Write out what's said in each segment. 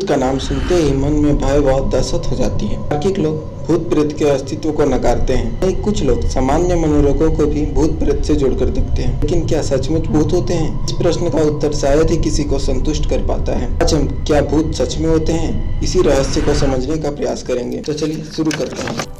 भूत का नाम सुनते ही मन में भय व दहशत हो जाती है। तार्किक लोग भूत प्रेत के अस्तित्व को नकारते हैं। वहीं कुछ लोग सामान्य मनोरोगों को भी भूत प्रेत से जोड़कर देखते हैं। लेकिन क्या सचमुच भूत होते हैं? इस प्रश्न का उत्तर शायद ही किसी को संतुष्ट कर पाता है। आज हम क्या भूत सच में होते हैं, इसी रहस्य को समझने का प्रयास करेंगे। तो चलिए शुरू करते हैं।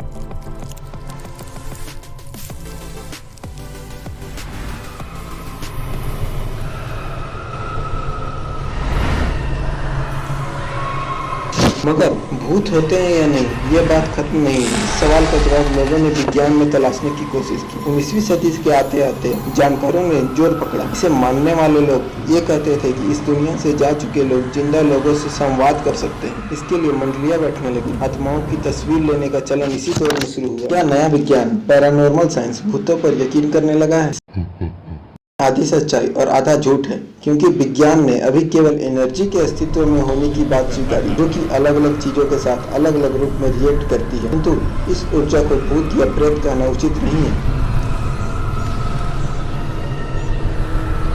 मगर भूत होते हैं या नहीं, ये बात खत्म नहीं है। इस सवाल का जवाब लोगों ने विज्ञान में तलाशने की कोशिश की। 19वीं सदी के आते आते जानकारों ने जोर पकड़ा। इसे मानने वाले लोग ये कहते थे कि इस दुनिया से जा चुके लोग जिंदा लोगों से संवाद कर सकते हैं। इसके लिए मंडलियां बैठने लगी। आत्माओं की तस्वीर लेने का चलन इसी दौर में शुरू हुआ। क्या नया विज्ञान, पैरानॉर्मल साइंस भूतों पर यकीन करने लगा है? आधी सच्चाई और आधा झूठ है, क्योंकि विज्ञान ने अभी केवल एनर्जी के अस्तित्व में होने की बात स्वीकारी, जो कि अलग अलग चीजों के साथ अलग अलग रूप में रिएक्ट करती है। किंतु इस ऊर्जा को भूत या प्रेत कहना उचित नहीं है।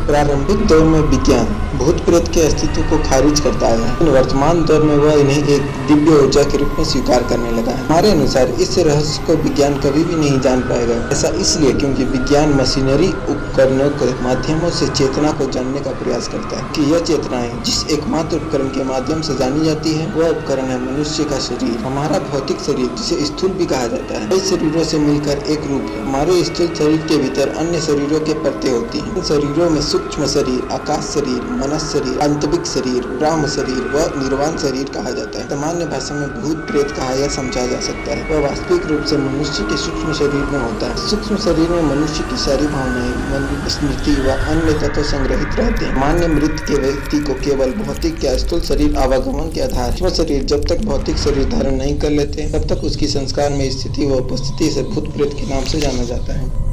प्रारंभिक दौर में विज्ञान भूत प्रेत के अस्तित्व को खारिज करता है, लेकिन वर्तमान दौर में वह इन्हें एक दिव्य ऊर्जा के रूप में स्वीकार करने लगा है। हमारे अनुसार इस रहस्य को विज्ञान कभी भी नहीं जान पाएगा। ऐसा इसलिए क्योंकि विज्ञान मशीनरी उपकरणों के माध्यमों से चेतना को जानने का प्रयास करता है। कि यह चेतनाएं जिस एकमात्र उपकरण के माध्यम से जानी जाती है, वह उपकरण है मनुष्य का शरीर। हमारा भौतिक शरीर, जिसे स्थूल भी कहा जाता है, कई शरीरों से मिलकर एक रूप है। हमारे स्थूल शरीर के भीतर अन्य शरीरों के परतें होती हैं। इन शरीरों में सूक्ष्म शरीर, आकाश शरीर, मनस शरीर, आंतरिक शरीर, ब्रह्म शरीर व निर्वाण शरीर कहा जाता है। सामान्य भाषा में भूत प्रेत कहा या समझा जा सकता है। वह वास्तविक रूप से मनुष्य के सूक्ष्म शरीर में होता है। सूक्ष्म शरीर में मनुष्य की सारी भावनाएं, मन, स्मृति व अन्य तत्व संग्रहित रहते हैं। सामान्य मृत के व्यक्ति को केवल भौतिक या स्थूल शरीर आवागमन के आधार। सूक्ष्म शरीर जब तक भौतिक शरीर धारण नहीं कर लेते, तब तक उसकी संस्कार में स्थिति व उपस्थिति से भूत प्रेत के नाम से जाना जाता है।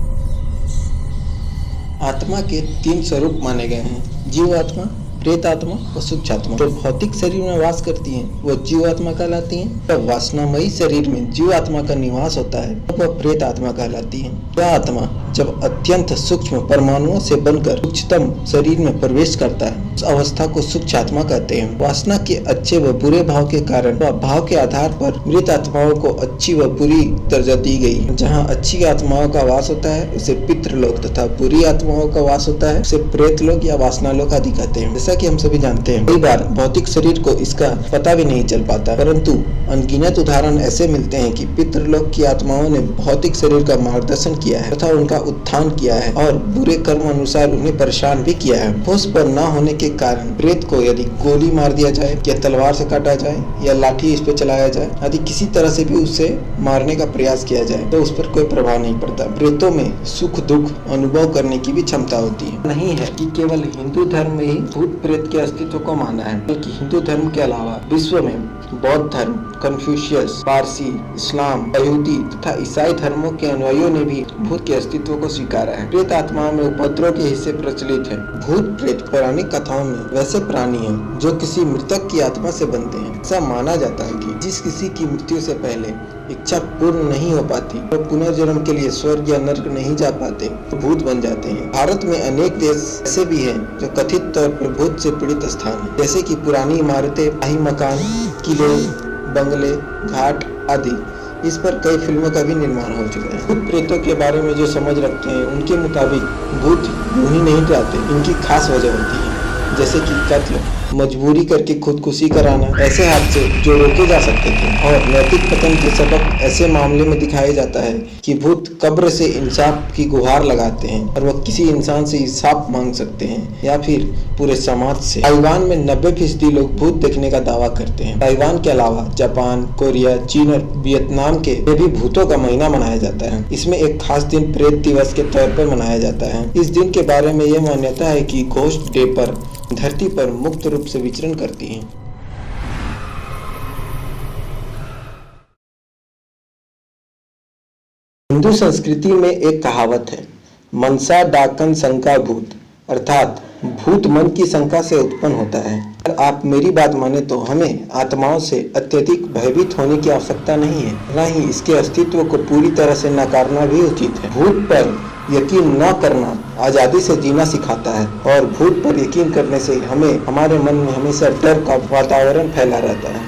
आत्मा के 3 स्वरूप माने गए हैं: जीव आत्मा, प्रेत आत्मा और सूक्ष्म आत्मा। जो भौतिक शरीर में वास करती हैं, वो जीव आत्मा कहलाती हैं। जब वासनामयी शरीर में जीव आत्मा का निवास होता है, तब वह प्रेत आत्मा कहलाती है। यह आत्मा जब अत्यंत सूक्ष्म परमाणुओं से बनकर उच्चतम शरीर में प्रवेश करता है, उस अवस्था को सूक्ष्म आत्मा कहते हैं। वासना के अच्छे व बुरे भाव के कारण वह भाव के आधार पर मृत आत्माओं को अच्छी व बुरी दर्जा दी गई। जहाँ अच्छी आत्माओं का वास होता है, उसे पितृलोक, तथा बुरी आत्माओं का वास होता है, उसे प्रेत लोक या वासनालोक आदि कहते हैं। जैसा कि हम सभी जानते हैं, कई बार भौतिक शरीर को इसका पता भी नहीं चल पाता, परंतु अनगिनत उदाहरण ऐसे मिलते हैं कि पितृलोक की आत्माओं ने भौतिक शरीर का मार्गदर्शन किया है तथा उनका उत्थान किया है और बुरे कर्म अनुसार उन्हें परेशान भी किया है। होश पर न होने के कारण प्रेत को यदि गोली मार दिया जाए या तलवार से काटा जाए या लाठी इस पे चलाया जाए, यदि किसी तरह से भी उसे मारने का प्रयास किया जाए, तो उस पर कोई प्रभाव नहीं पड़ता। प्रेतों में सुख दुख अनुभव करने की भी क्षमता होती है। नहीं है कि केवल हिंदू धर्म में ही भूत प्रेत के अस्तित्व को माना है, बल्कि हिंदू धर्म के अलावा विश्व में बौद्ध धर्म, कन्फ्यूशियस, पारसी, इस्लाम, यहूदी तथा ईसाई धर्मों के अनुयायियों ने भी भूत के अस्तित्व को स्वीकारा है। प्रेत आत्माओं में उपद्रव के हिस्से प्रचलित है। भूत प्रेत पौराणिक कथाओं में वैसे प्राणी हैं जो किसी मृतक की आत्मा से बनते हैं। ऐसा माना जाता है कि जिस किसी की मृत्यु से पहले इच्छा पूर्ण नहीं हो पाती, तो पुनर्जन्म के लिए स्वर्ग या नर्क नहीं जा पाते, तो भूत बन जाते हैं। भारत में अनेक देश ऐसे भी हैं जो कथित तौर पर भूत से पीड़ित स्थान है, जैसे कि पुरानी इमारतें, शाही मकान, किले, बंगले, घाट आदि। इस पर कई फिल्मों का भी निर्माण हो चुका है। भूत प्रेतों के बारे में जो समझ रखते हैं, उनके मुताबिक भूत यूं ही नहीं जाते, इनकी खास वजह होती है, जैसे कि कत्ल, मजबूरी करके खुदकुशी कराना, ऐसे हादसे जो रोके जा सकते थे। और नैतिक पतन के सबक ऐसे मामले में दिखाया जाता है कि भूत कब्र से इंसाफ की गुहार लगाते हैं और वह किसी इंसान से इंसाफ मांग सकते हैं या फिर पूरे समाज से। ताइवान में 90% लोग भूत देखने का दावा करते हैं। ताइवान के अलावा जापान, कोरिया, चीन और वियतनाम के में भी भूतों का महीना मनाया जाता है। इसमें एक खास दिन प्रेत दिवस के तौर पर मनाया जाता है। इस दिन के बारे में यह मान्यता है कि घोस्ट डे पर धरती पर मुक्त रूप से विचरण करती हैं। हिंदू संस्कृति में एक कहावत है, मनसा डाकन शंका भूत, अर्थात भूत मन की शंका से उत्पन्न होता है। अगर आप मेरी बात माने तो हमें आत्माओं से अत्यधिक भयभीत होने की आवश्यकता नहीं है, न ही इसके अस्तित्व को पूरी तरह से नकारना भी उचित है। भूत पर यकीन न करना आज़ादी से जीना सिखाता है और भूत पर यकीन करने से हमें हमारे मन में हमेशा डर का वातावरण फैला रहता है।